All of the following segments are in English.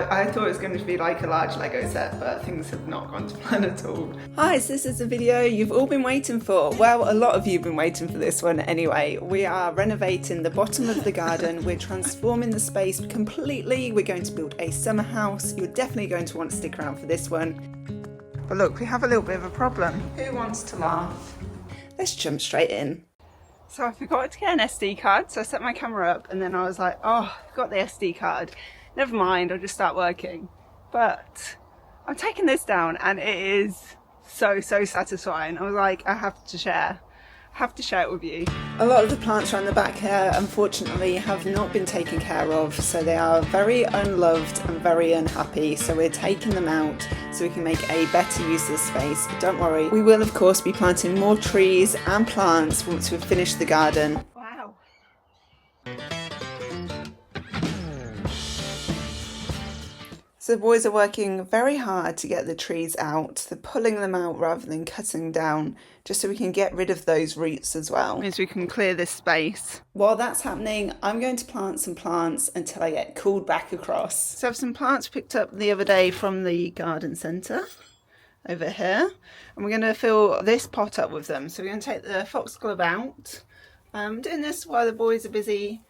I thought it was going to be like a large Lego set, but things have not gone to plan at all. Hi, so this is a video you've all been waiting for. Well, a lot of you have been waiting for this one anyway. We are renovating the bottom of the garden. We're transforming the space completely. We're going to build a summer house. You're definitely going to want to stick around for this one. But look, we have a little bit of a problem. Who wants to laugh? Let's jump straight in. So I forgot to get an SD card, so I set my camera up and then I was like, oh, I've got the SD card. Never mind, I'll just start working. But I'm taking this down and it is so satisfying. I was like, I have to share it with you. A lot of the plants around the back here unfortunately have not been taken care of, so they are very unloved and very unhappy, so we're taking them out so we can make a better use of the space. But don't worry, we will of course be planting more trees and plants once we've finished the garden. Wow. So the boys are working very hard to get the trees out. They're pulling them out rather than cutting down, just so we can get rid of those roots as well. Means we can clear this space. While that's happening, I'm going to plant some plants until I get called back across. So I have some plants picked up the other day from the garden centre over here. And we're going to fill this pot up with them. So we're going to take the foxglove out. I'm doing this while the boys are busy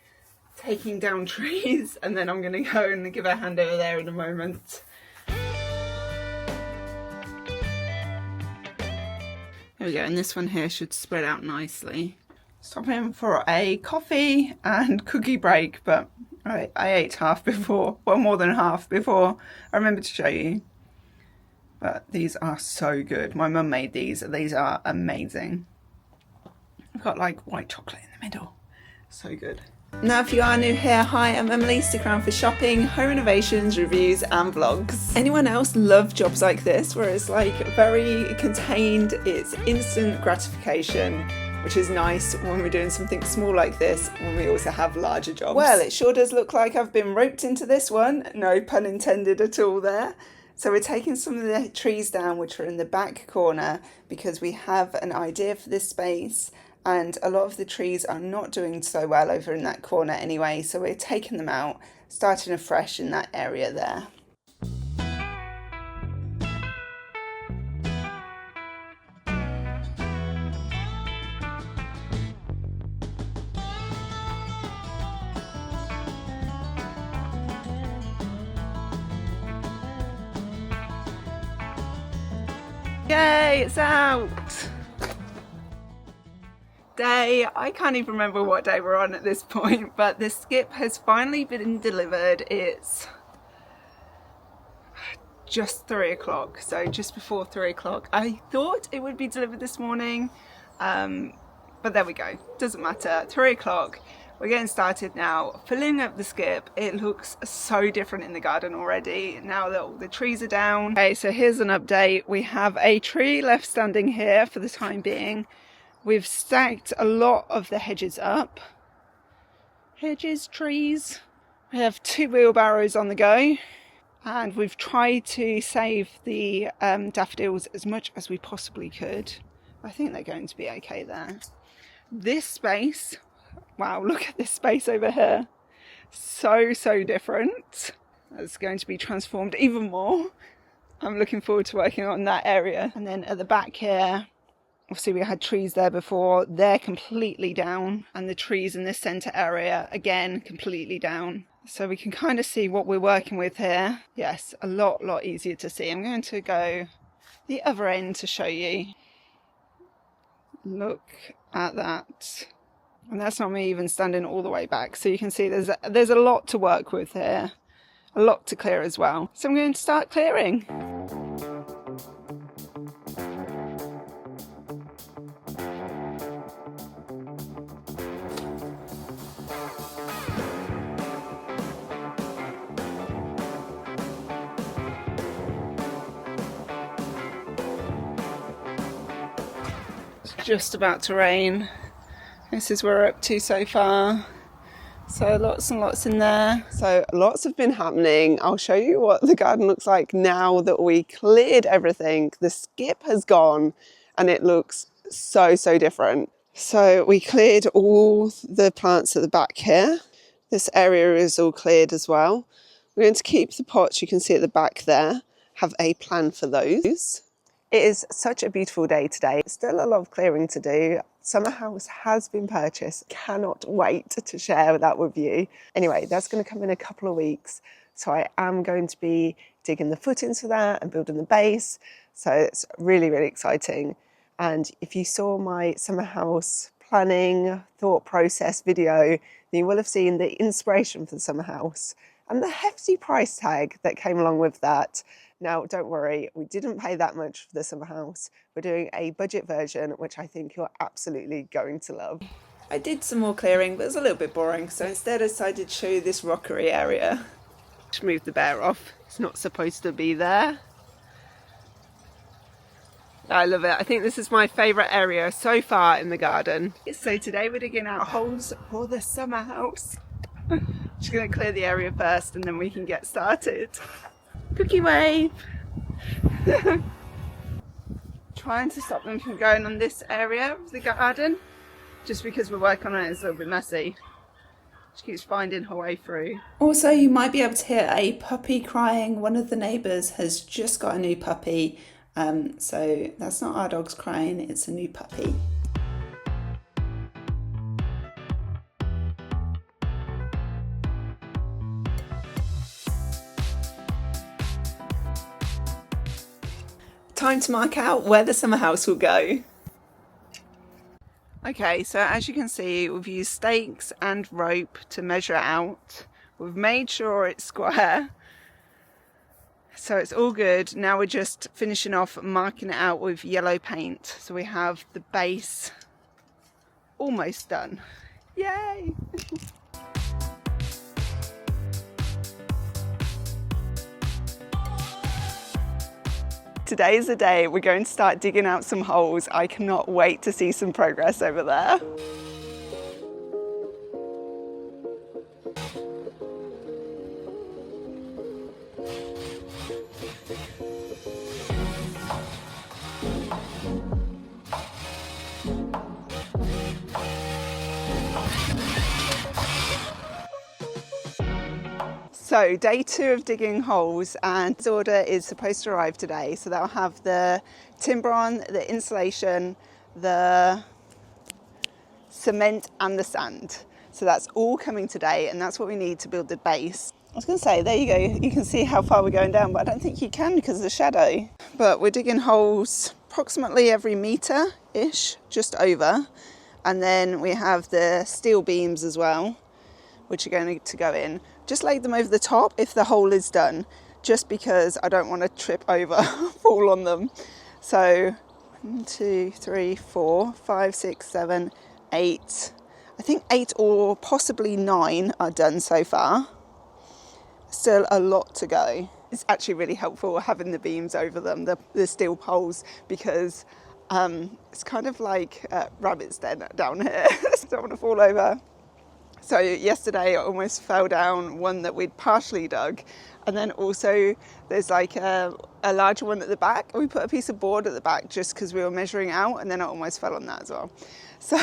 taking down trees, and then I'm going to go and give a hand over there in a moment. There we go, and this one here should spread out nicely. Stopping for a coffee and cookie break, but I ate half before, well more than half before I remembered to show you. But these are so good. My mum made these are amazing. I've got like white chocolate in the middle. So good. Now if you are new here, hi, I'm Emily, stick around for shopping, home renovations, reviews and vlogs. Anyone else love jobs like this where it's like very contained, it's instant gratification, which is nice when we're doing something small like this when we also have larger jobs? Well, it sure does look like I've been roped into this one, no pun intended at all there. So we're taking some of the trees down which are in the back corner because we have an idea for this space. And a lot of the trees are not doing so well over in that corner anyway, so we're taking them out, starting afresh in that area there. Yay, it's out! Day, I can't even remember what day we're on at this point, but the skip has finally been delivered. It's just 3 o'clock, so just before 3 o'clock. I thought it would be delivered this morning, but there we go, doesn't matter. 3 o'clock, we're getting started now, filling up the skip. It looks so different in the garden already now that all the trees are down. Okay, so here's an update. We have a tree left standing here for the time being. We've stacked a lot of the hedges up. Hedges, trees. We have 2 wheelbarrows on the go. And we've tried to save the daffodils as much as we possibly could. I think they're going to be okay there. This space, wow, look at this space over here. So different. It's going to be transformed even more. I'm looking forward to working on that area. And then at the back here, obviously we had trees there before, they're completely down, and the trees in this centre area, again, completely down. So we can kind of see what we're working with here. Yes, a lot easier to see. I'm going to go the other end to show you. Look at that. And that's not me even standing all the way back. So you can see there's a lot to work with here, a lot to clear as well. So I'm going to start clearing. Just about to rain. This is where we're up to so far. So lots and lots in there. So lots have been happening. I'll show you what the garden looks like now that we cleared everything. The skip has gone and it looks so different. So we cleared all the plants at the back here. This area is all cleared as well. We're going to keep the pots you can see at the back there, have a plan for those. It is such a beautiful day today. Still a lot of clearing to do. Summerhouse has been purchased. Cannot wait to share that with you. Anyway, that's going to come in a couple of weeks. So I am going to be digging the footings for that and building the base. So it's really, really exciting. And if you saw my Summerhouse planning thought process video, then you will have seen the inspiration for the Summerhouse and the hefty price tag that came along with that. Now, don't worry, we didn't pay that much for the Summerhouse. We're doing a budget version, which I think you're absolutely going to love. I did some more clearing, but it was a little bit boring. So instead I decided to show you this rockery area. Just move the bear off. It's not supposed to be there. I love it. I think this is my favourite area so far in the garden. So today we're digging out holes for the Summerhouse. Just going to clear the area first and then we can get started. Cookie wave! Trying to stop them from going on this area of the garden, just because we're working on it, it's a little bit messy. She keeps finding her way through. Also, you might be able to hear a puppy crying. One of the neighbours has just got a new puppy, so that's not our dogs crying, it's a new puppy. Time to mark out where the Summerhouse will go. Okay, so as you can see, we've used stakes and rope to measure it out. We've made sure it's square, so it's all good. Now we're just finishing off marking it out with yellow paint. So we have the base almost done. Yay! Today is the day we're going to start digging out some holes. I cannot wait to see some progress over there. So day 2 of digging holes, and this order is supposed to arrive today. So that'll have the timber on, the insulation, the cement and the sand. So that's all coming today, and that's what we need to build the base. I was going to say, there you go, you can see how far we're going down, but I don't think you can because of the shadow. But we're digging holes approximately every metre-ish, just over. And then we have the steel beams as well, which are going to go in. Just lay them over the top if the hole is done, just because I don't want to trip over, fall on them. So 1, 2, 3, 4, 5, 6, 7, 8. I think 8 or possibly 9 are done so far. Still a lot to go. It's actually really helpful having the beams over them, the steel poles, because it's kind of like rabbit's den down here. Don't want to fall over. So yesterday I almost fell down one that we'd partially dug, and then also there's like a larger one at the back. We put a piece of board at the back just because we were measuring out, and then I almost fell on that as well. So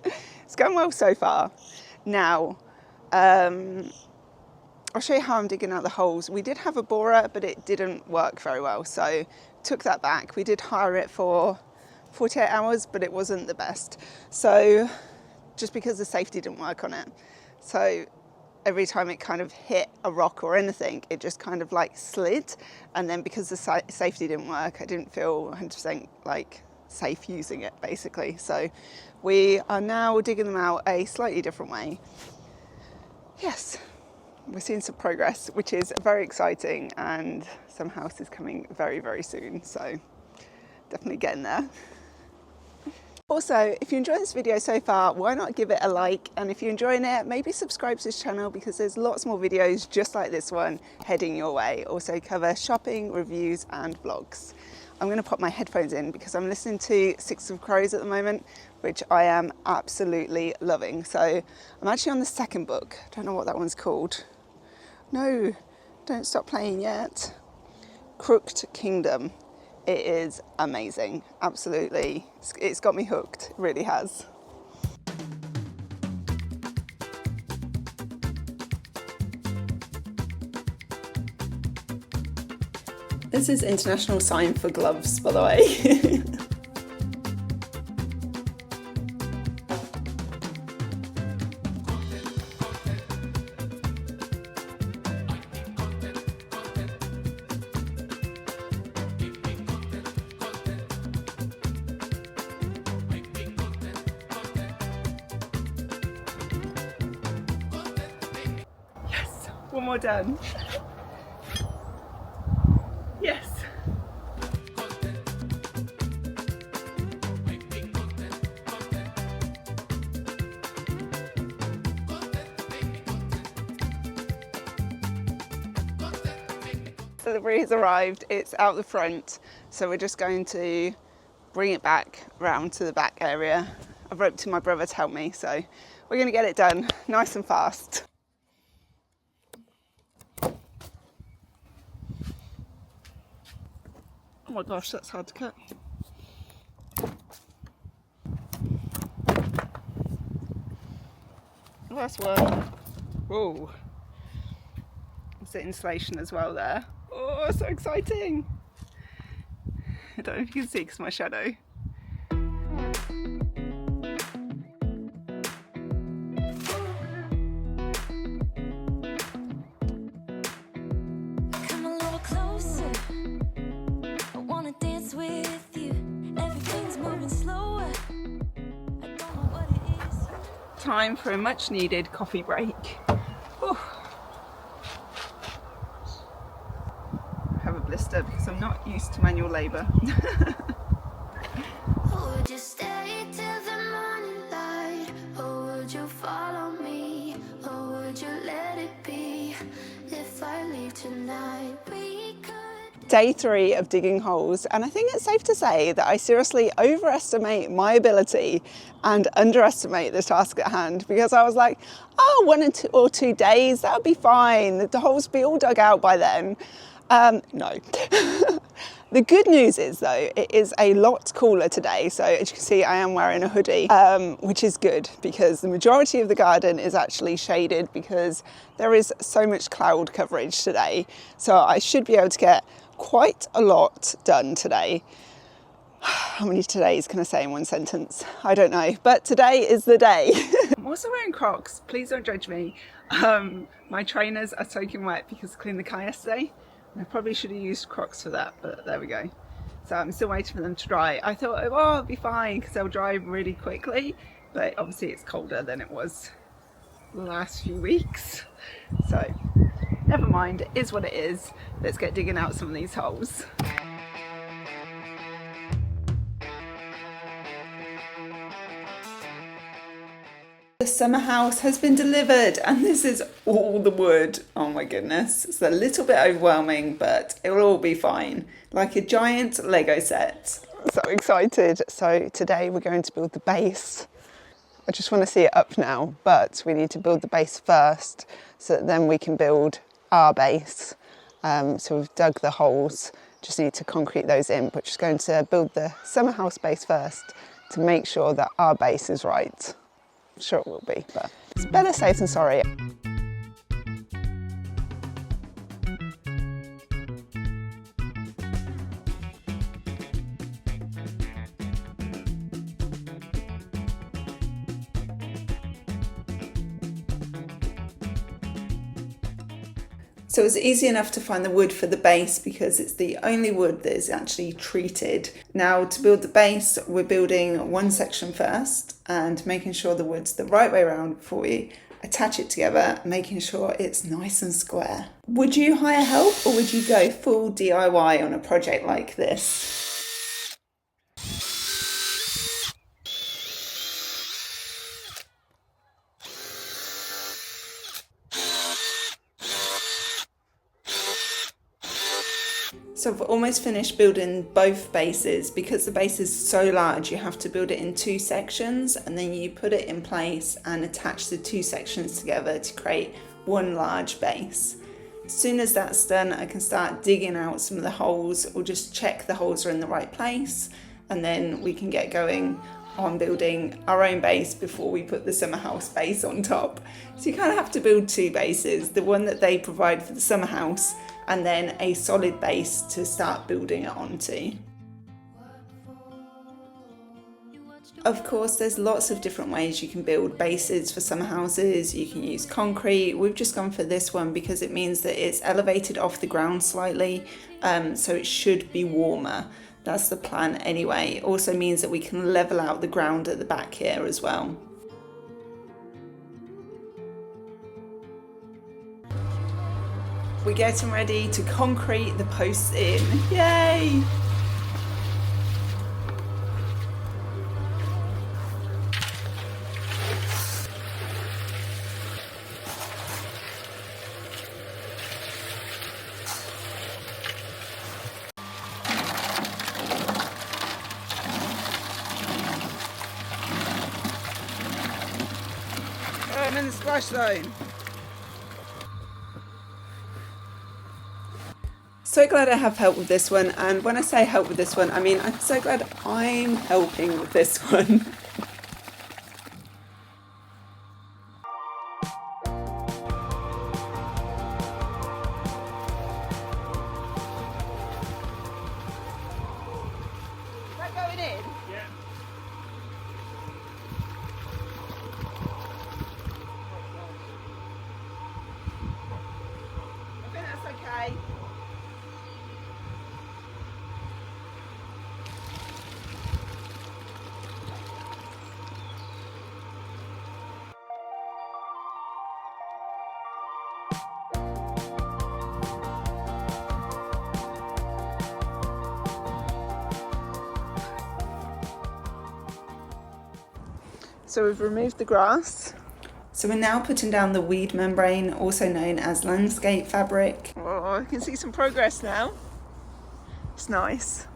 it's going well so far. Now I'll show you how I'm digging out the holes. We did have a borer, but it didn't work very well, so took that back. We did hire it for 48 hours, but it wasn't the best. So just because the safety didn't work on it. So every time it kind of hit a rock or anything, it just kind of like slid. And then because the safety didn't work, I didn't feel 100% like safe using it, basically. So we are now digging them out a slightly different way. Yes, we're seeing some progress, which is very exciting, and Summerhouse is coming very, very soon. So definitely getting there. Also, if you enjoyed this video so far, why not give it a like? And if you're enjoying it, maybe subscribe to this channel, because there's lots more videos just like this one heading your way. Also cover shopping, reviews and vlogs. I'm going to pop my headphones in because I'm listening to Six of Crows at the moment, which I am absolutely loving. So I'm actually on the second book. I don't know what that one's called. No, don't stop playing yet. Crooked Kingdom. It is amazing, absolutely. It's got me hooked, it really has. This is international sign for gloves, by the way. Yes, one more done. Yes. Delivery has arrived, it's out the front, so we're just going to bring it back round to the back area. I've roped in my brother to help me, so we're going to get it done nice and fast. Oh my gosh, that's hard to cut. Last one. Whoa. It's the insulation as well there. Oh, so exciting! I don't know if you can see because my shadow. Come a little closer. I wanna dance with you. Everything's moving slower. I don't know what it is. Time for a much needed coffee break. Oh. Have a blister because I'm not used to manual labour. Would you stay till the morning light? Or would you follow me? Or would you let it be? If I leave tonight, we could. Day 3 of digging holes, and I think it's safe to say that I seriously overestimate my ability and underestimate the task at hand, because I was like, oh, 1 or 2 days, that would be fine. The holes will be all dug out by then. No. The good news is though, it is a lot cooler today. So as you can see, I am wearing a hoodie, which is good because the majority of the garden is actually shaded because there is so much cloud coverage today. So I should be able to get quite a lot done today. How many todays can I say in one sentence? I don't know, but today is the day. I'm also wearing Crocs, please don't judge me. My trainers are soaking wet because I cleaned the car yesterday. I probably should have used Crocs for that, but there we go. So I'm still waiting for them to dry. I thought, oh, it'll be fine because they'll dry really quickly, but obviously it's colder than it was the last few weeks. So never mind, it is what it is. Let's get digging out some of these holes. The summer house has been delivered, and this is all the wood. Oh my goodness, it's a little bit overwhelming, but it will all be fine. Like a giant Lego set. So excited. So today we're going to build the base. I just want to see it up now, but we need to build the base first so that then we can build our base. So we've dug the holes, just need to concrete those in, but just going to build the summer house base first to make sure that our base is right. I'm sure it will be, but it's better safe than sorry. So it's easy enough to find the wood for the base because it's the only wood that is actually treated. Now to build the base, we're building one section first and making sure the wood's the right way around before we attach it together, making sure it's nice and square. Would you hire help or would you go full DIY on a project like this? So I've almost finished building both bases. Because the base is so large, you have to build it in 2 sections and then you put it in place and attach the 2 sections together to create one large base. As soon as that's done, I can start digging out some of the holes or just check the holes are in the right place, and then we can get going on building our own base before we put the summer house base on top. So you kind of have to build 2 bases, the one that they provide for the summer house and then a solid base to start building it onto. Of course, there's lots of different ways you can build bases for summer houses. You can use concrete. We've just gone for this one because it means that it's elevated off the ground slightly, so it should be warmer. That's the plan anyway. It also means that we can level out the ground at the back here as well. We're getting ready to concrete the posts in. Yay! I'm in the splash zone. So glad I have help with this one, and when I say help with this one, I mean I'm so glad I'm helping with this one. Is that going in? Yeah. I think that's okay. So we've removed the grass. So we're now putting down the weed membrane, also known as landscape fabric. Oh, I can see some progress now. It's nice.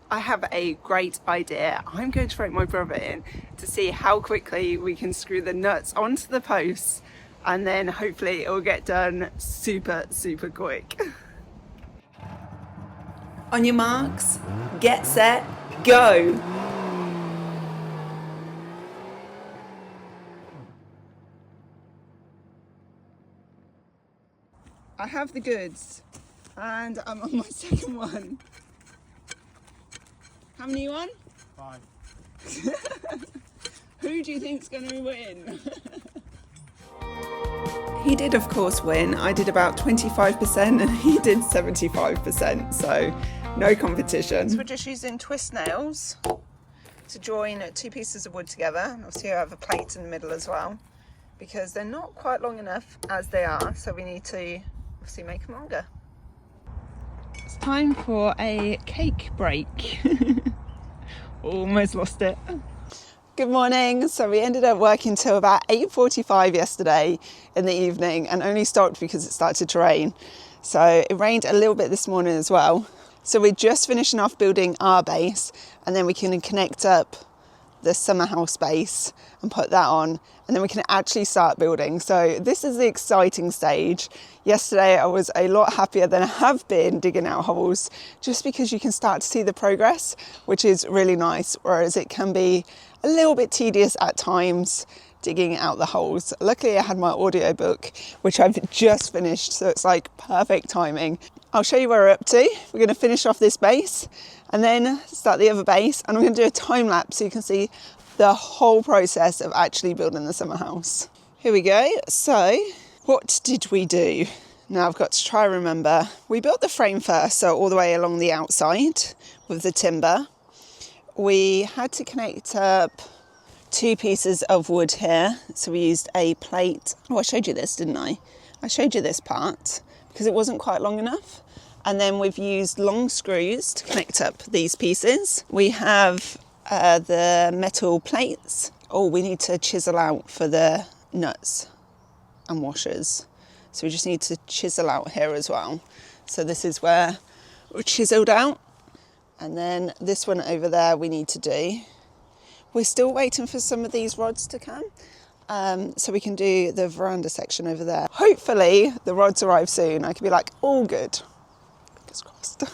I have a great idea. I'm going to throw my brother in to see how quickly we can screw the nuts onto the posts, and then hopefully it will get done super quick. On your marks, get set, go! I have the goods, and I'm on my second one. How many are you on? 5. Who do you think's going to win? He did, of course, win. I did about 25% and he did 75%, so no competition. So we're just using twist nails to join 2 pieces of wood together. Obviously I have a plate in the middle as well, because they're not quite long enough as they are, so we need to obviously make them longer. It's time for a cake break. Almost lost it. Good morning. So we ended up working till about 8:45 yesterday in the evening, and only stopped because it started to rain. So it rained a little bit this morning as well. So we're just finishing off building our base, and then we can connect up the Summerhouse base and put that on, and then we can actually start building. So this is the exciting stage. Yesterday I was a lot happier than I have been digging out holes, just because you can start to see the progress, which is really nice, whereas it can be a little bit tedious at times digging out the holes. Luckily I had my audiobook, which I've just finished, so it's like perfect timing. I'll show you where we're up to. We're going to finish off this base and then start the other base, and I'm going to do a time lapse so you can see the whole process of actually building the summer house. Here we go. So what did we do? Now I've got to try and remember. We built the frame first, so all the way along the outside with the timber. We had to connect up 2 pieces of wood here, so we used a plate. Oh, I showed you this, didn't I? I showed you this part because it wasn't quite long enough. And then we've used long screws to connect up these pieces. We have the metal plates. Oh, we need to chisel out for the nuts and washers. So we just need to chisel out here as well. So this is where we're chiseled out. And then this one over there we need to do. We're still waiting for some of these rods to come. So we can do the veranda section over there. Hopefully the rods arrive soon. I can be like, all good. Fingers crossed.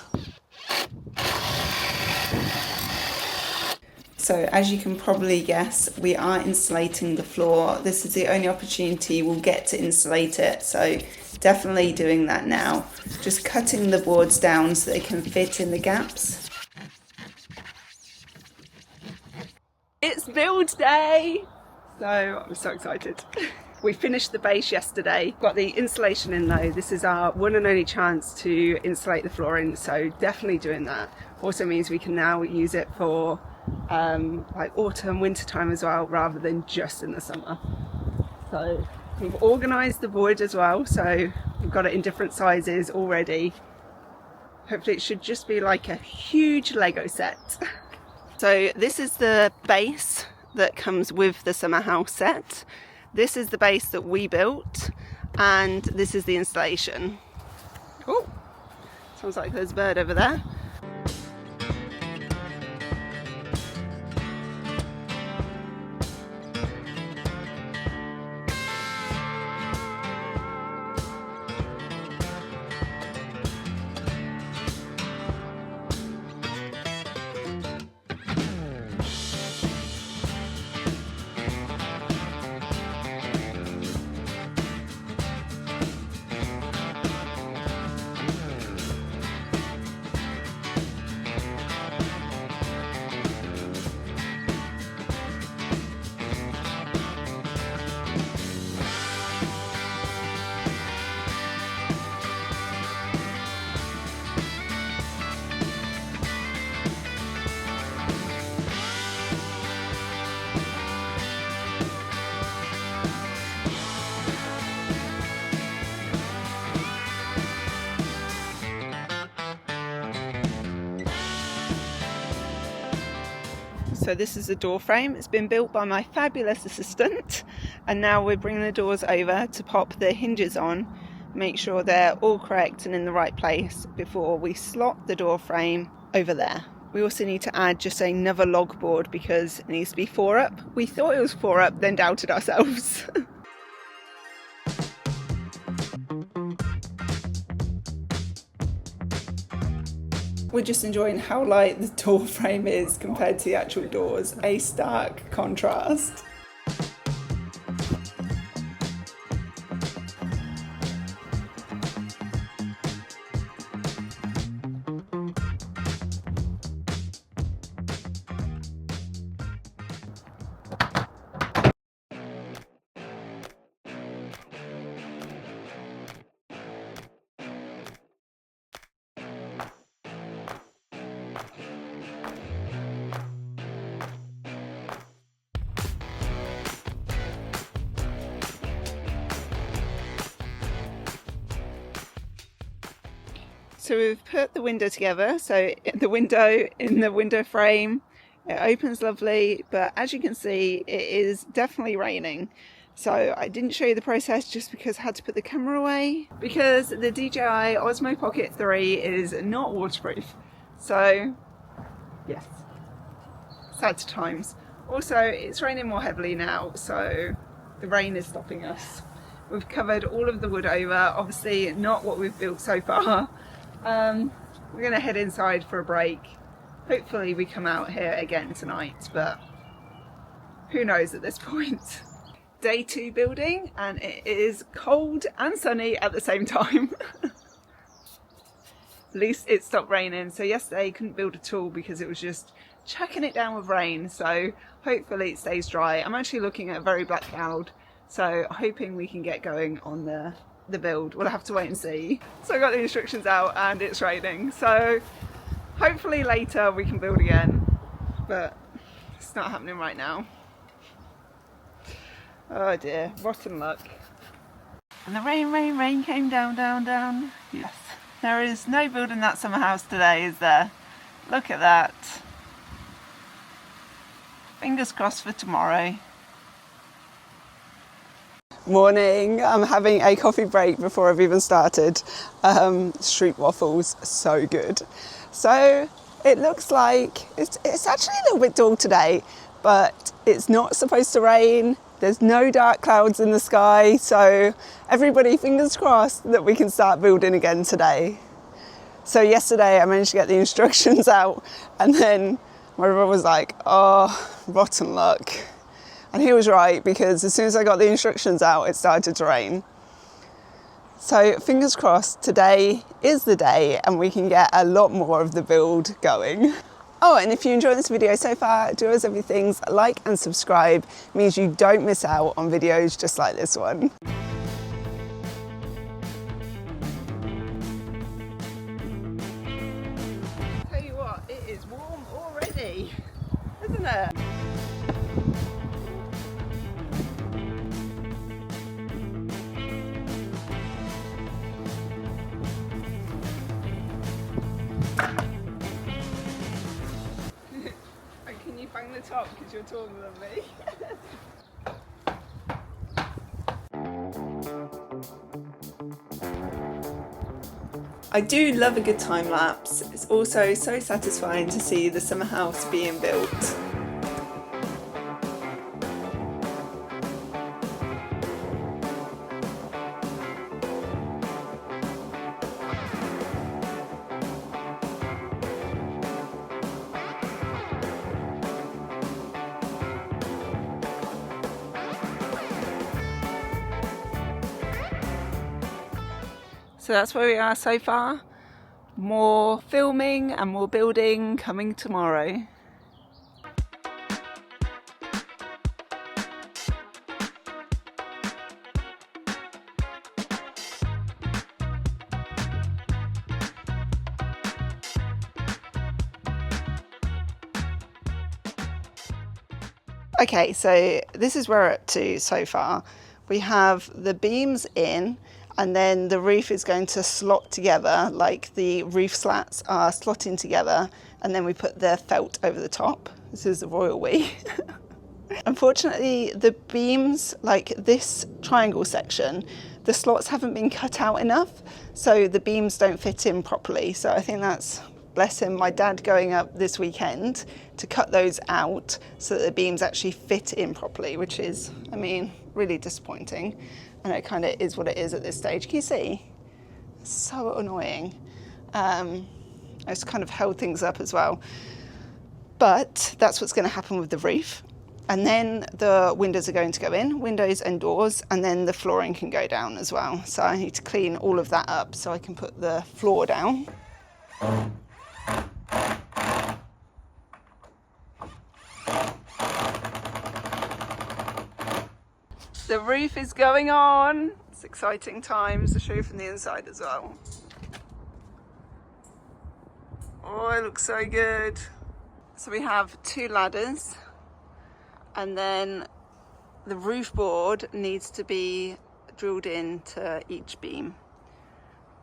So as you can probably guess, we are insulating the floor. This is the only opportunity we'll get to insulate it, so definitely doing that now. Just cutting the boards down so they can fit in the gaps. It's build day! So I'm so excited. We finished the base yesterday, got the insulation in though. This is our one and only chance to insulate the flooring, so definitely doing that. Also means we can now use it for like autumn, winter time as well, rather than just in the summer. So we've organised the wood as well, so we've got it in different sizes already. Hopefully it should just be like a huge Lego set. So this is the base that comes with the Summerhouse set. This is the base that we built, and this is the installation. Oh, sounds like there's a bird over there. So this is the door frame. It's been built by my fabulous assistant, and now we're bringing the doors over to pop the hinges on, make sure they're all correct and in the right place before we slot the door frame over there. We also need to add just another log board because it needs to be 4 up. We thought it was 4 up, then doubted ourselves. We're just enjoying how light the door frame is compared to the actual doors. A stark contrast. So we've put the window together, so the window in the window frame, it opens lovely, but as you can see it is definitely raining. So I didn't show you the process just because I had to put the camera away, because the DJI Osmo Pocket 3 is not waterproof. So yes, sad times. Also it's raining more heavily now, so the rain is stopping us. We've covered all of the wood over, obviously not what we've built so far. We're going to head inside for a break. Hopefully we come out here again tonight, but who knows at this point. Day 2 building, and it is cold and sunny at the same time. At least it stopped raining. So yesterday couldn't build at all because it was just chucking it down with rain, so hopefully it stays dry. I'm actually looking at a very black cloud, so hoping we can get going on the build. We'll have to wait and see. So I got the instructions out and it's raining, so hopefully later we can build again, but it's not happening right now. Oh dear, rotten luck. And the rain came down. Yes, there is no building that summer house today, is there? Look at that. Fingers crossed for tomorrow. Morning, I'm having a coffee break before I've even started. Street waffles, so good. So it looks like it's actually a little bit dull today, but it's not supposed to rain. There's no dark clouds in the sky, so everybody fingers crossed that we can start building again today. So yesterday I managed to get the instructions out, and then My brother was like, oh, rotten luck. And he was right, because as soon as I got the instructions out, it started to rain. So fingers crossed, today is the day and we can get a lot more of the build going. Oh, and if you enjoyed this video so far, do as everything, like and subscribe. It means you don't miss out on videos just like this one. Tell you what, it is warm already, isn't it? Can you bang the top because you're taller than me? I do love a good time lapse. It's also so satisfying to see the summer house being built. So that's where we are so far. More filming and more building coming tomorrow. Okay, so this is where we're up to so far. We have the beams in, and then the roof is going to slot together, like the roof slats are slotting together, and then we put the felt over the top. This is the royal we. Unfortunately, the beams, like this triangle section, the slots haven't been cut out enough, so the beams don't fit in properly. So I think that's, bless him, my dad going up this weekend to cut those out so that the beams actually fit in properly, which is, I mean, really disappointing. And it kind of is what it is at this stage. Can you see? It's so annoying. It's kind of held things up as well. But that's what's going to happen with the roof. And then the windows are going to go in, windows and doors, and then the flooring can go down as well. So I need to clean all of that up so I can put the floor down. The roof is going on. It's exciting times. I'll show you from the inside as well. Oh, it looks so good. So we have 2 ladders, and then the roof board needs to be drilled into each beam.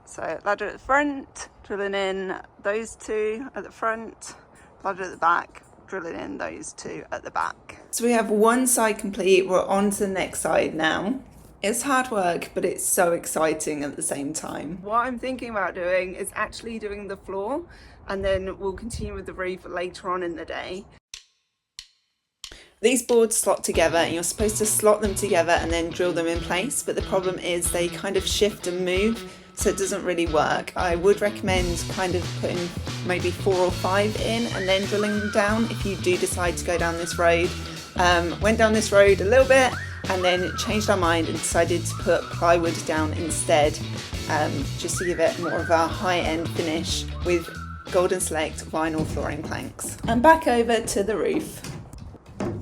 So ladder at the front, drilling in those 2 at the front, ladder at the back, drilling in those 2 at the back. So we have one side complete, we're on to the next side now. It's hard work, but it's so exciting at the same time. What I'm thinking about doing is actually doing the floor, and then we'll continue with the roof later on in the day. These boards slot together and you're supposed to slot them together and then drill them in place, but the problem is they kind of shift and move, so it doesn't really work. I would recommend kind of putting maybe 4 or 5 in and then drilling them down if you do decide to go down this road. Went down this road a little bit and then changed our mind and decided to put plywood down instead, just to give it more of a high-end finish with Golden Select vinyl flooring planks. And back over to the roof.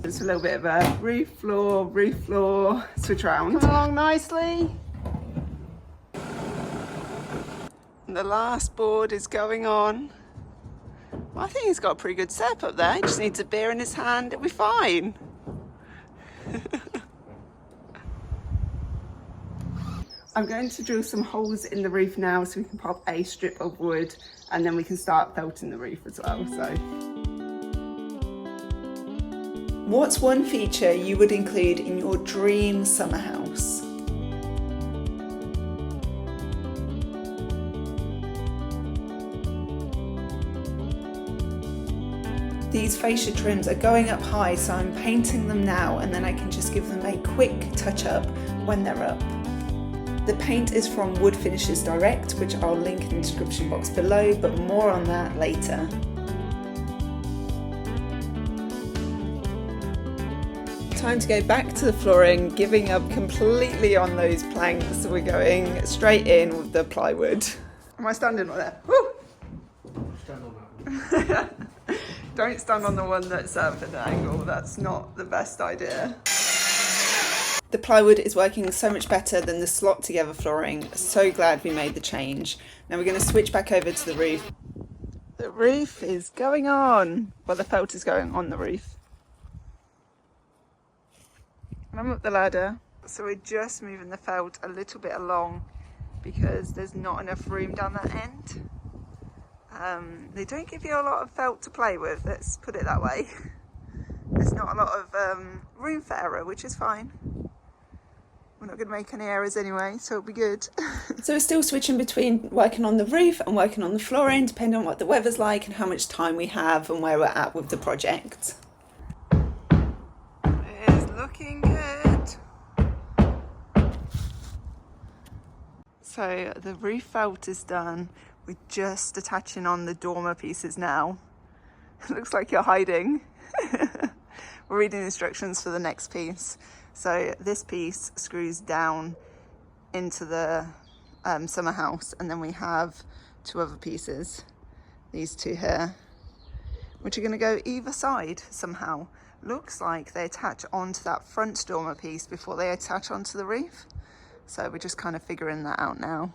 It's a little bit of a roof floor, switch around. Come along nicely. And the last board is going on. Well, I think he's got a pretty good setup up there. He just needs a beer in his hand, it'll be fine. I'm going to drill some holes in the roof now so we can pop a strip of wood, and then we can start felting the roof as well. So, what's one feature you would include in your dream summer house? These fascia trims are going up high, so I'm painting them now and then I can just give them a quick touch up when they're up. The paint is from Wood Finishes Direct, which I'll link in the description box below, but more on that later. time to go back to the flooring, giving up completely on those planks. We're going straight in with the plywood. Am I standing on there? Woo! Stand on that one. Don't stand on the one that's at an angle, that's not the best idea. The plywood is working so much better than the slot together flooring. So glad we made the change. Now we're going to switch back over to the roof. The roof is going on. Well, the felt is going on the roof. And I'm up the ladder. So we're just moving the felt a little bit along because there's not enough room down that end. They don't give you a lot of felt to play with, let's put it that way. There's not a lot of room for error, which is fine. We're not going to make any errors anyway, so it'll be good. So we're still switching between working on the roof and working on the flooring, depending on what the weather's like and how much time we have and where we're at with the project. It is looking good. So the roof felt is done. We're just attaching on the dormer pieces now. It looks like you're hiding. We're reading instructions for the next piece. So this piece screws down into the summer house, and then we have two other pieces, these two here, which are going to go either side somehow. Looks like they attach onto that front dormer piece before they attach onto the roof. So we're just kind of figuring that out now.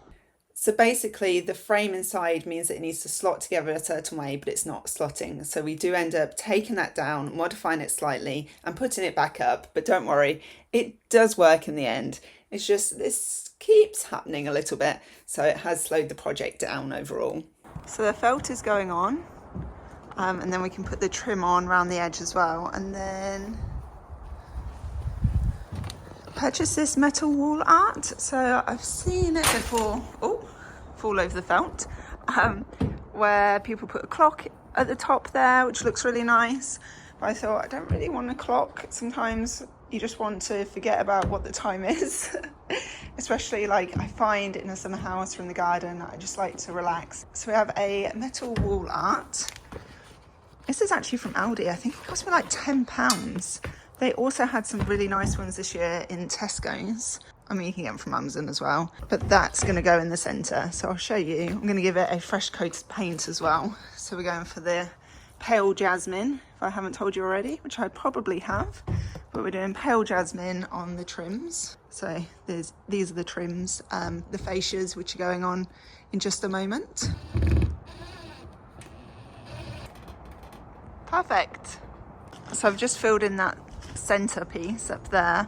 So basically the frame inside means that it needs to slot together a certain way, but it's not slotting. So we do end up taking that down, modifying it slightly and putting it back up. But don't worry, it does work in the end. It's just this keeps happening a little bit. So it has slowed the project down overall. So the felt is going on, and then we can put the trim on around the edge as well. And then purchased this metal wall art. So I've seen it before. Oh, fall over the felt. Where people put a clock at the top there, which looks really nice. But I thought I don't really want a clock. Sometimes you just want to forget about what the time is. Especially like I find in a summer house from the garden, I just like to relax. So we have a metal wall art. This is actually from Aldi. I think it cost me like £10. They also had some really nice ones this year in Tesco's. I mean, you can get them from Amazon as well. But that's going to go in the centre. So I'll show you. I'm going to give it a fresh coat of paint as well. So we're going for the pale jasmine, if I haven't told you already, which I probably have. But we're doing pale jasmine on the trims. So these are the trims, the fascias, which are going on in just a moment. Perfect. So I've just filled in that centre piece up there,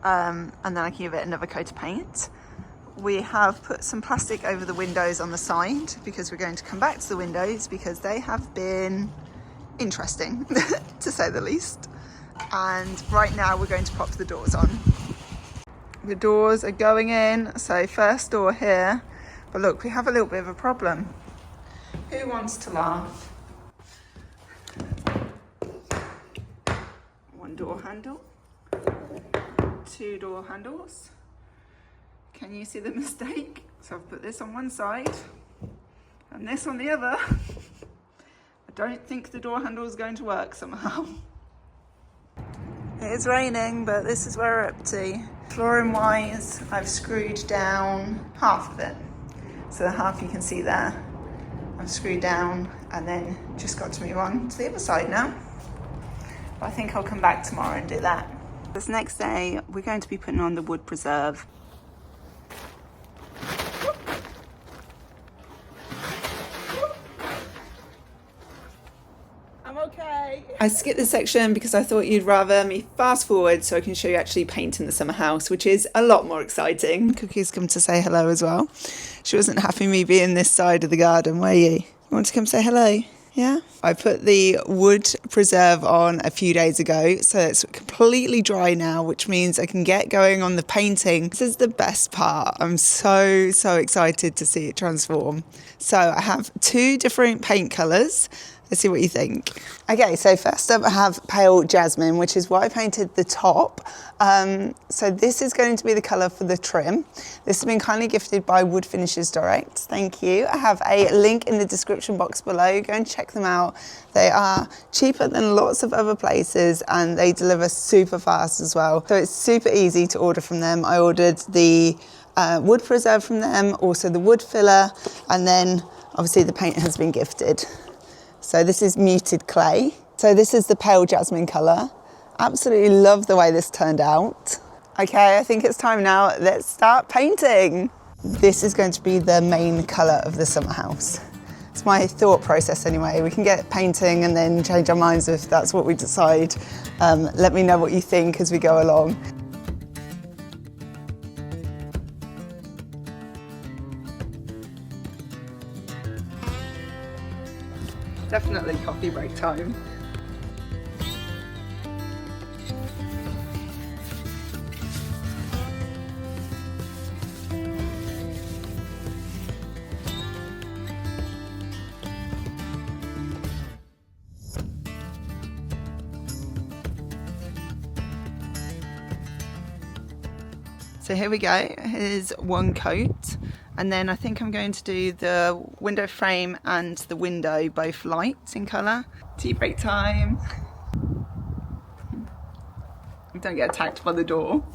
and then I can give it another coat of paint. We have put some plastic over the windows on the side because we're going to come back to the windows because they have been interesting to say the least. And right now we're going to pop the doors on. The doors are going in, so first door here, but look, we have a little bit of a problem. Who wants to laugh? One door handle, two door handles. Can you see the mistake? So I've put this on one side and this on the other. I don't think the door handle is going to work somehow. It is raining, but this is where we're up to. Flooring wise, I've screwed down half of it. So the half you can see there, I've screwed down and then just got to move on to the other side now. But I think I'll come back tomorrow and do that. This next day, we're going to be putting on the wood preserve. I'm okay. I skipped this section because I thought you'd rather me fast forward so I can show you actually painting the summer house, which is a lot more exciting. Cookie's come to say hello as well. She wasn't happy me being this side of the garden, were you? You want to come say hello? Yeah, I put the wood preserve on a few days ago, so it's completely dry now, which means I can get going on the painting. This is the best part. I'm so excited to see it transform. So I have two different paint colours. Let's see what you think. Okay, so first up I have Pale Jasmine, which is what I painted the top. So this is going to be the colour for the trim. This has been kindly gifted by Wood Finishes Direct. Thank you. I have a link in the description box below. Go and check them out. They are cheaper than lots of other places and they deliver super fast as well. So it's super easy to order from them. I ordered the wood preserve from them, also the wood filler, and then obviously the paint has been gifted. So this is muted clay. So this is the Pale Jasmine colour. Absolutely love the way this turned out. Okay, I think it's time now. Let's start painting. This is going to be the main colour of the summer house. It's my thought process anyway. We can get painting and then change our minds if that's what we decide. Let me know what you think as we go along. Definitely coffee break time. So here we go, here's one coat. And then I think I'm going to do the window frame and the window both light in colour. Tea break time. Don't get attacked by the door.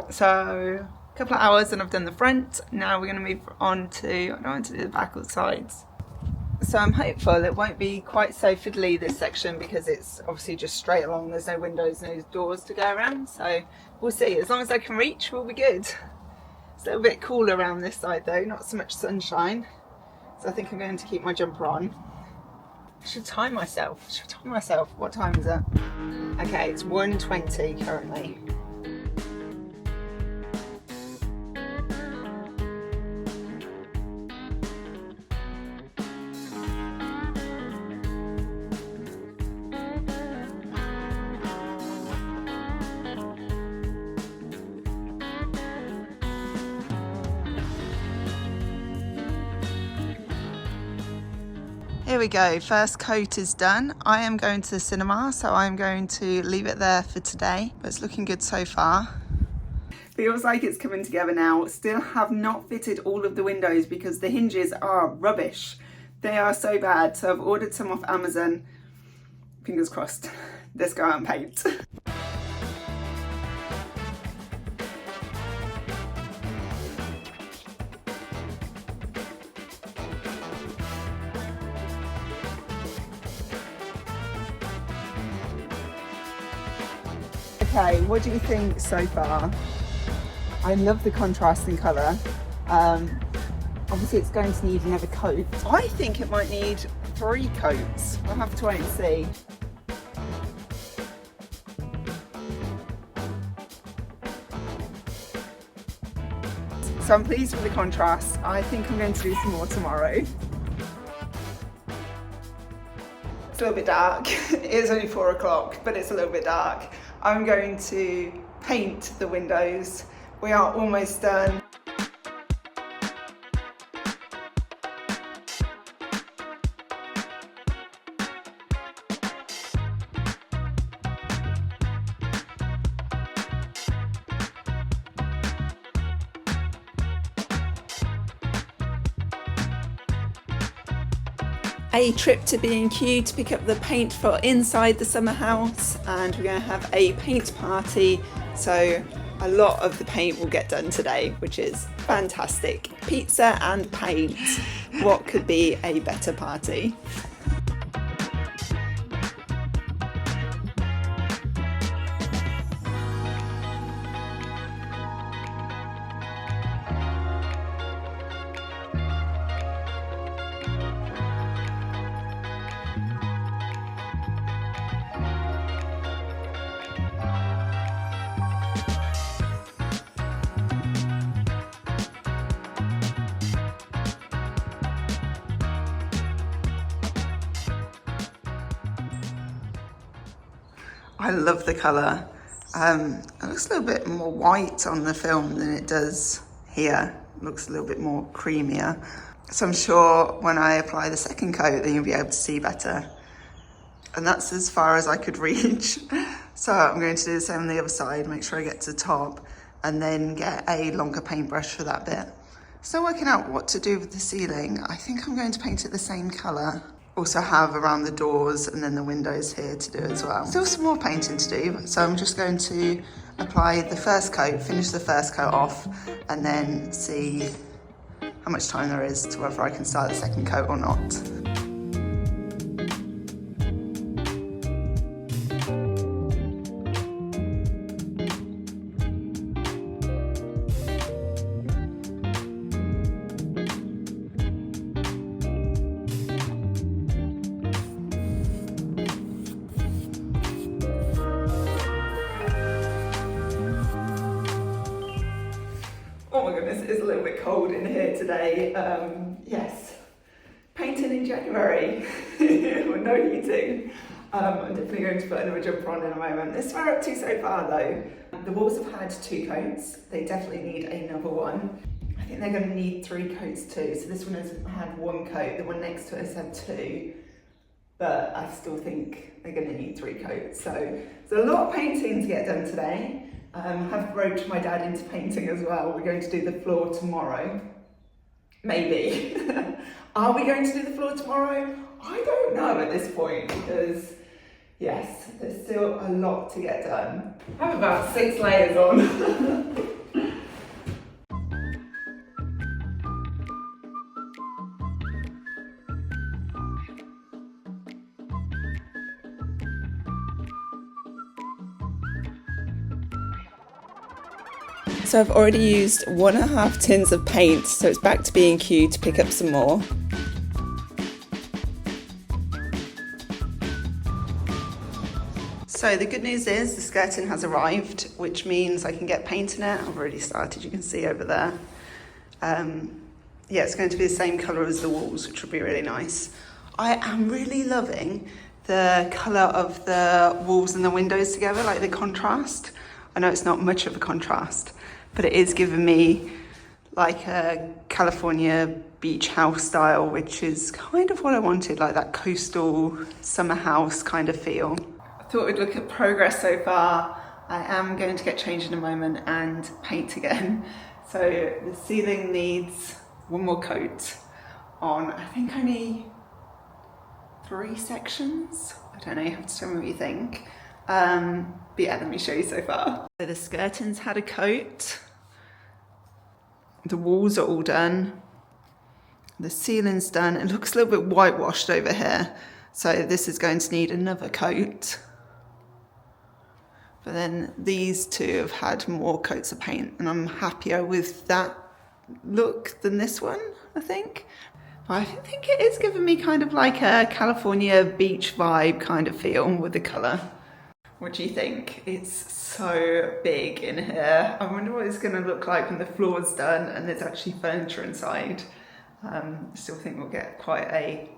So a couple of hours and I've done the front. Now we're going to move on to, I don't want to do the back or the sides. So I'm hopeful it won't be quite so fiddly this section because it's obviously just straight along. There's no windows, no doors to go around. So we'll see. As long as I can reach, we'll be good. It's a little bit cooler around this side though, not so much sunshine. So I think I'm going to keep my jumper on. I should time myself. What time is it? Okay, it's 1:20 currently. Here we go, first coat is done. I am going to the cinema, so I'm going to leave it there for today, but it's looking good so far. Feels like it's coming together now. Still have not fitted all of the windows because the hinges are rubbish. They are so bad, so I've ordered some off Amazon. Fingers crossed. Let's go out and paint. Okay, what do you think so far? I love the contrast in colour. Obviously it's going to need another coat. I think it might need 3 coats. I'll have to wait and see. So I'm pleased with the contrast. I think I'm going to do some more tomorrow. It's a little bit dark. It is only 4 o'clock, but it's a little bit dark. I'm going to paint the windows. We are almost done. A trip to B&Q to pick up the paint for inside the summer house, and we're going to have a paint party, so a lot of the paint will get done today, which is fantastic. Pizza and paint, what could be a better party? I love the colour. It looks a little bit more white on the film than it does here. It looks a little bit more creamier. So I'm sure when I apply the second coat, then you'll be able to see better. And that's as far as I could reach. So I'm going to do the same on the other side, make sure I get to the top, and then get a longer paintbrush for that bit. Still working out what to do with the ceiling. I think I'm going to paint it the same colour. Also have around the doors and then the windows here to do as well. Still some more painting to do, so I'm just going to apply the first coat, finish the first coat off, and then see how much time there is to whether I can start the second coat or not. Oh my goodness, it's a little bit cold in here today. Yes, painting in January with no heating. I'm definitely going to put another jumper on in a moment. This is where we're up to so far though. The walls have had 2 coats. They definitely need another one. I think they're going to need 3 coats too. So this one has had 1 coat, the one next to it has had 2. But I still think they're going to need 3 coats. So there's a lot of painting to get done today. Have roped my dad into painting as well. We're going to do the floor tomorrow. Maybe. Are we going to do the floor tomorrow? I don't know at this point because, yes, there's still a lot to get done. I have about 6 layers on. So I've already used 1.5 tins of paint, so it's back to B&Q to pick up some more. So the good news is the skirting has arrived, which means I can get paint in it. I've already started, you can see over there. Yeah, it's going to be the same colour as the walls, which will be really nice. I am really loving the colour of the walls and the windows together, like the contrast. I know it's not much of a contrast, but it is giving me like a California beach house style, which is kind of what I wanted, like that coastal summer house kind of feel. I thought we'd look at progress so far. I am going to get changed in a moment and paint again. So the ceiling needs 1 more coat on, I think only 3 sections. I don't know, you have to tell me what you think. But yeah, let me show you so far. So the skirting's had a coat. The walls are all done. The ceiling's done. It looks a little bit whitewashed over here. So this is going to need another coat. But then these 2 have had more coats of paint and I'm happier with that look than this one, I think. But I think it is giving me kind of like a California beach vibe kind of feel with the colour. What do you think? It's so big in here. I wonder what it's going to look like when the floor's done and there's actually furniture inside. I still think we'll get quite a,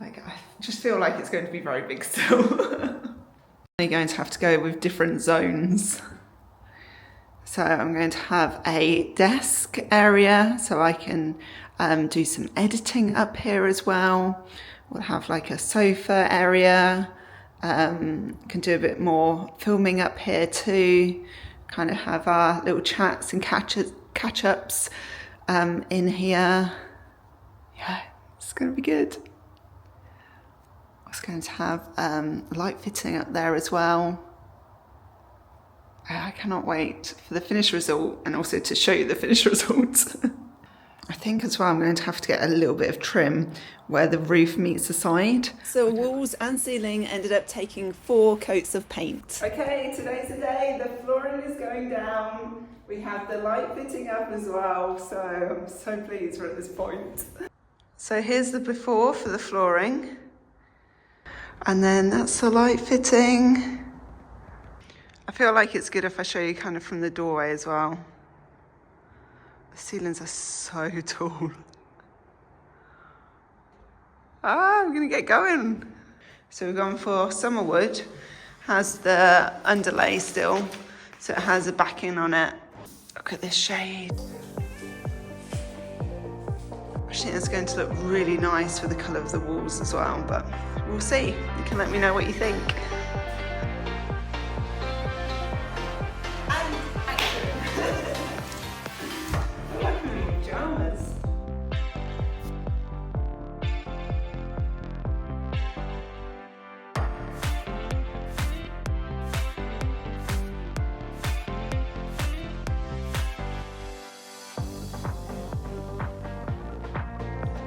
like, I just feel like it's going to be very big still. You're going to have to go with different zones. So I'm going to have a desk area so I can do some editing up here as well. We'll have like a sofa area. Can do a bit more filming up here too, kind of have our little chats and catch-ups in here. Yeah, it's going to be good. I was going to have light fitting up there as well. I cannot wait for the finished result and also to show you the finished result. I think as well I'm going to have to get a little bit of trim where the roof meets the side. So walls and ceiling ended up taking 4 coats of paint. Okay, today's the day. The flooring is going down. We have the light fitting up as well. So I'm so pleased we're at this point. So here's the before for the flooring. And then that's the light fitting. I feel like it's good if I show you kind of from the doorway as well. The ceilings are so tall. Ah, we're gonna get going. So we're going for Summerwood. Has the underlay still, so it has a backing on it. Look at this shade. I think it's going to look really nice with the colour of the walls as well, but we'll see. You can let me know what you think.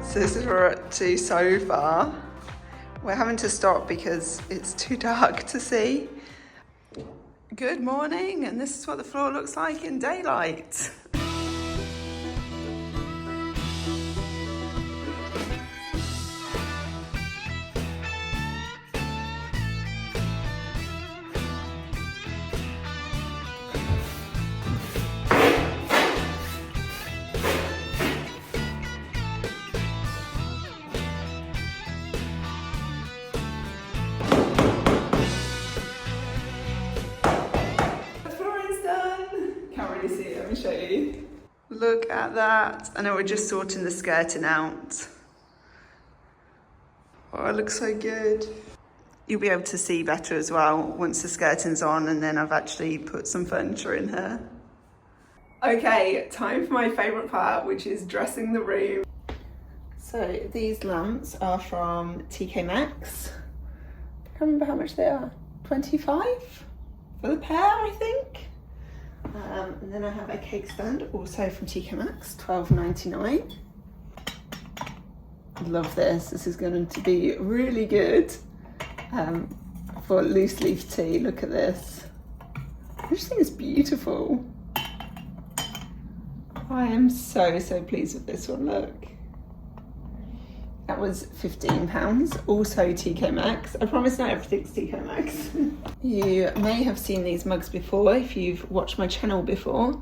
So this is where we're up to so far. We're having to stop because it's too dark to see. Good morning, and this is what the floor looks like in daylight. Show you. Look at that. I know we're just sorting the skirting out. Oh, it looks so good. You'll be able to see better as well once the skirting's on, and then I've actually put some furniture in here. Okay, time for my favourite part, which is dressing the room. So these lamps are from TK Maxx. I can't remember how much they are. 25 for the pair, I think. And then I have a cake stand, also from TK Maxx, $12.99. Love this. This is going to be really good for loose leaf tea. Look at this. I just think it's beautiful. I am so pleased with this one. Look. That was £15, also TK Maxx. I promise not everything's TK Maxx. You may have seen these mugs before if you've watched my channel before.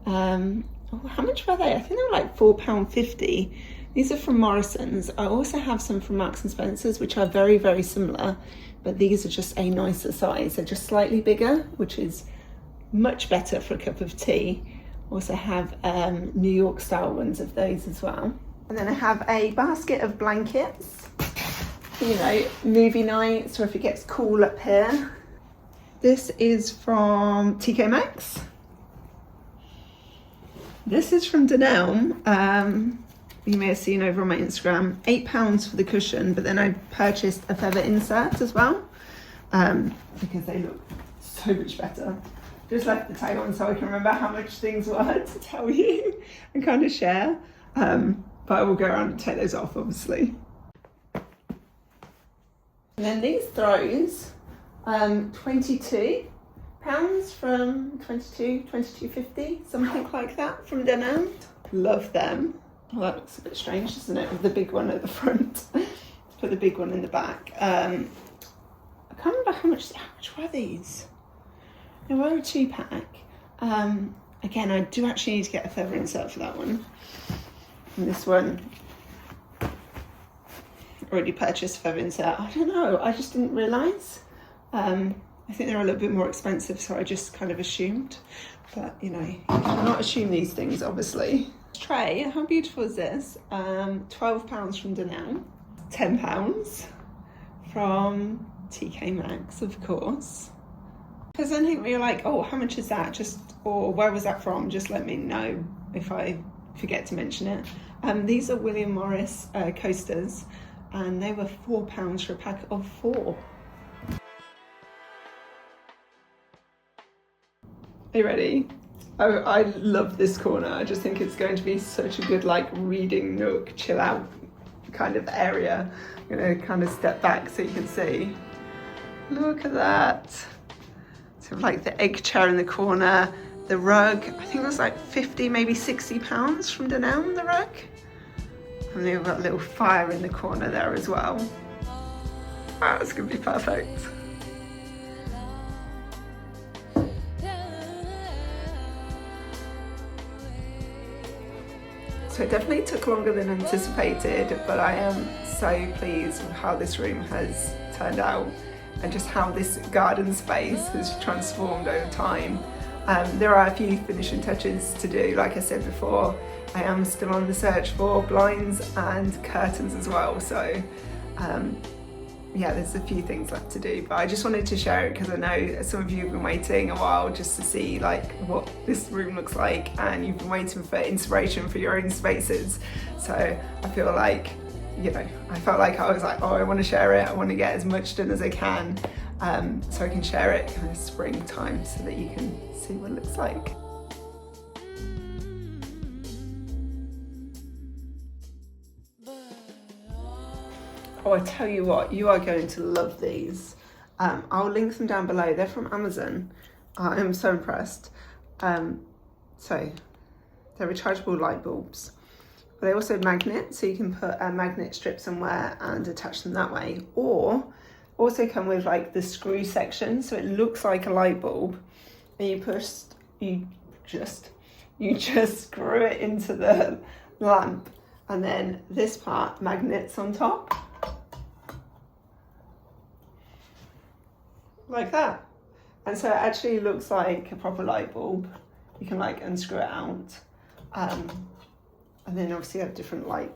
How much were they? I think they were like £4.50. These are from Morrison's. I also have some from Marks and Spencer's, which are very similar, but these are just a nicer size. They're just slightly bigger, which is much better for a cup of tea. Also have New York style ones of those as well. And then I have a basket of blankets, you know, movie nights or if it gets cool up here. This is from TK Maxx. This is from Dunelm. You may have seen over on my Instagram, £8 for the cushion, but then I purchased a feather insert as well, because they look so much better. Just left the tag on so I can remember how much things were to tell you and kind of share. But I will go around and take those off, obviously. And then these throws, £22 from £22.50, something like that from Dunelm. Love them. Well, that looks a bit strange, doesn't it, with the big one at the front. Let's put the big one in the back. I can't remember how much were these? They were a 2-pack. Again, I do actually need to get a feather insert for that one. And this one, already purchased feather insert. I don't know, I just didn't realise. I think they're a little bit more expensive, so I just kind of assumed. But, you know, you cannot assume these things, obviously. Tray, how beautiful is this? £12 from Dunelm, £10 from TK Maxx, of course. If there's anything where you're like, oh, how much is that? Or where was that from? Just let me know if I forget to mention it. These are William Morris coasters, and they were £4 for a pack of 4. Are you ready? I love this corner. I just think it's going to be such a good like reading nook, chill out kind of area. I'm gonna kind of step back so you can see. Look at that. So like the egg chair in the corner, the rug, I think it was like 50, maybe £60 from Dunelm, the rug. And then we've got a little fire in the corner there as well. Wow, it's gonna be perfect. So it definitely took longer than anticipated, but I am so pleased with how this room has turned out and just how this garden space has transformed over time. There are a few finishing touches to do. Like I said before, I am still on the search for blinds and curtains as well, so yeah, there's a few things left to do, but I just wanted to share it because I know some of you have been waiting a while just to see like what this room looks like, and you've been waiting for inspiration for your own spaces. So I feel like, you know, I felt like I was like, oh, I want to share it, I want to get as much done as I can, so I can share it kind of springtime so that you can see what it looks like. Oh, I tell you what, you are going to love these. I'll link them down below. They're from Amazon. I am so impressed. So they're rechargeable light bulbs, but they also magnet, so you can put a magnet strip somewhere and attach them that way, or also come with like the screw section, so it looks like a light bulb, and you just screw it into the lamp, and then this part magnets on top. Like that, and so it actually looks like a proper light bulb. You can like unscrew it out, and then obviously you have different light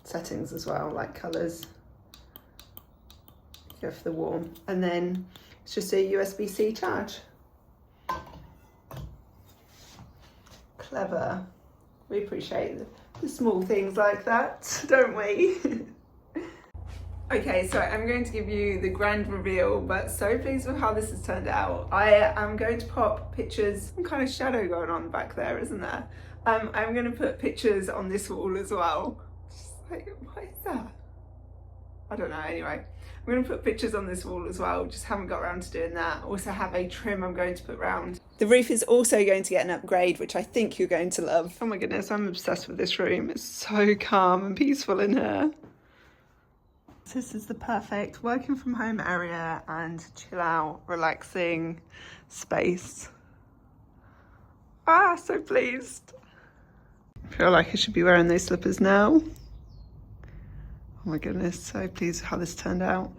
settings as well, like colours. Go for the warm, and then it's just a USB-C charge. Clever. We appreciate the small things like that, don't we? Okay, so I'm going to give you the grand reveal, but so pleased with how this has turned out. I am going to pop pictures, some kind of shadow going on back there, isn't there? I'm going to put pictures on this wall as well. Just like, what is that? I don't know, anyway. I'm going to put pictures on this wall as well, just haven't got around to doing that. Also have a trim I'm going to put round. The roof is also going to get an upgrade, which I think you're going to love. Oh my goodness, I'm obsessed with this room. It's so calm and peaceful in here. This is the perfect working from home area and chill out, relaxing space. Ah, so pleased. I feel like I should be wearing those slippers now. Oh my goodness, so pleased with how this turned out.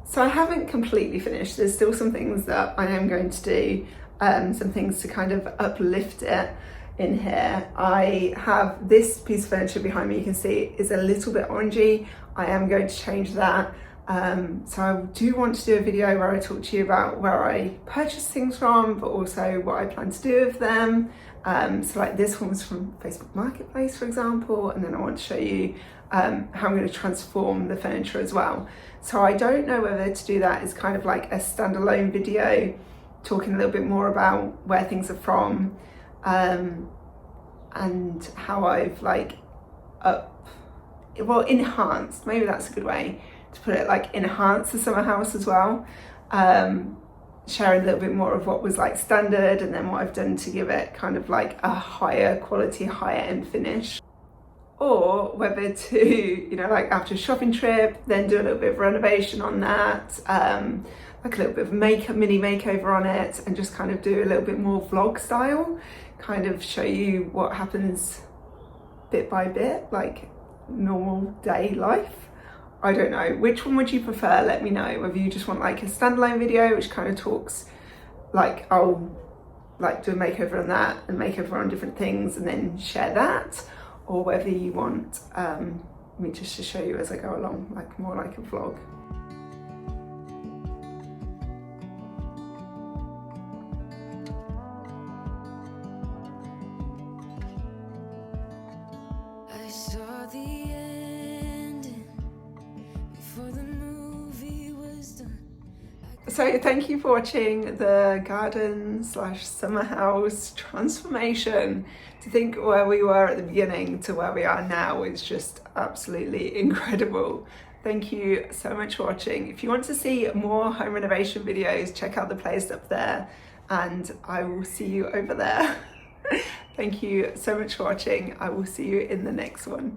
So I haven't completely finished. There's still some things that I am going to do, some things to kind of uplift it in here. I have this piece of furniture behind me, you can see is a little bit orangey. I am going to change that. So I do want to do a video where I talk to you about where I purchase things from, but also what I plan to do with them. So like this one was from Facebook Marketplace, for example, and then I want to show you how I'm going to transform the furniture as well. So I don't know whether to do that as kind of like a standalone video, talking a little bit more about where things are from, and how I've like enhanced, maybe that's a good way to put it, like enhance the Summerhouse as well, sharing a little bit more of what was like standard and then what I've done to give it kind of like a higher quality, higher end finish. Or whether to, you know, like after a shopping trip, then do a little bit of renovation on that, like a little bit of mini makeover on it, and just kind of do a little bit more vlog style, kind of show you what happens bit by bit, like normal day life. I don't know, which one would you prefer? Let me know whether you just want like a standalone video which kind of talks like I'll like do a makeover on that and makeover on different things and then share that, or whether you want me just to show you as I go along, like more like a vlog. I saw the ending before the movie was done. So thank you for watching the garden / Summerhouse transformation. To think where we were at the beginning to where we are now is just absolutely incredible. Thank you so much for watching. If you want to see more home renovation videos, check out the playlist up there, and I will see you over there. Thank you so much for watching. I will see you in the next one.